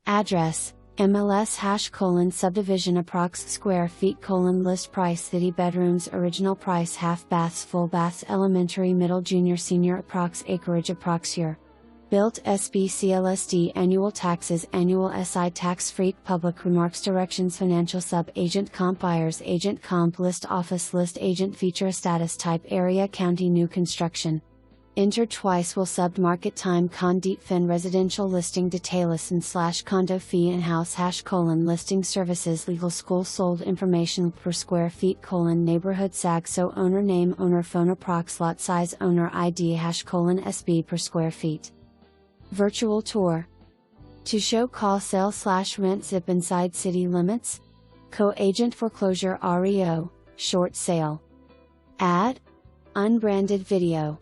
Address: MLS # subdivision approx square feet list price city bedrooms original price half baths full baths elementary middle junior senior approx acreage approx year built SBCLSD annual taxes annual SI tax free public remarks directions financial sub agent comp buyers agent comp list office list agent feature status type area county new construction enter twice will sub market time con deep fin residential listing detailist / condo fee and house # listing services legal school sold information per square feet neighborhood sag so owner name owner phone approx lot size owner ID # SB per square feet. Virtual tour. To show call sell / rent zip inside city limits. Co-agent foreclosure REO, short sale. Ad. Unbranded video.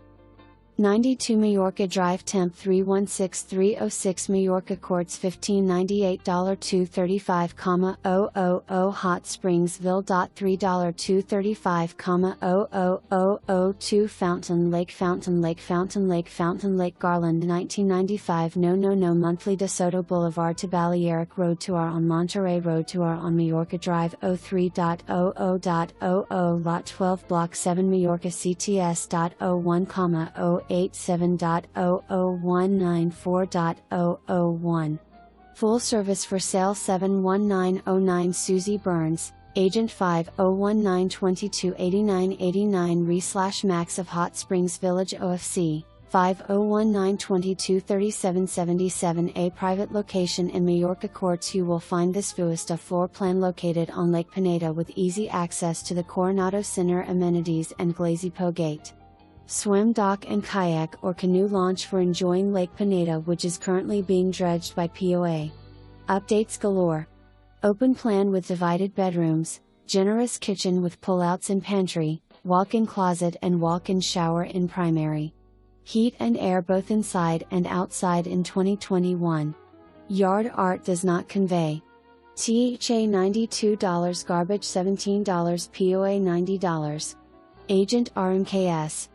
92 Majorca Drive Temp 316306 Majorca Courts $1598 $235,000 Hot Springsville $3 $235,000 Fountain Lake Garland 1995 No Monthly DeSoto Boulevard to Balearic Road to R on Monterey Road to R on Majorca Drive 03.00.00 Lot 12 Block 7 Majorca CTS.01, 087.00194.001. Full service for sale 71909 Susie Burns, Agent 5019228989 re/max of Hot Springs Village OFC, 5019223777 A private location in Majorca Courts. You will find this Vuesta floor plan located on Lake Pineda with easy access to the Coronado Center amenities and Glazy Peau Gate. Swim dock and kayak or canoe launch for enjoying Lake Pineda, which is currently being dredged by POA. Updates galore. Open plan with divided bedrooms, generous kitchen with pullouts and pantry, walk-in closet and walk-in shower in primary. Heat and air both inside and outside in 2021. Yard art does not convey. THA $92 garbage $17 POA $90. Agent RMKS.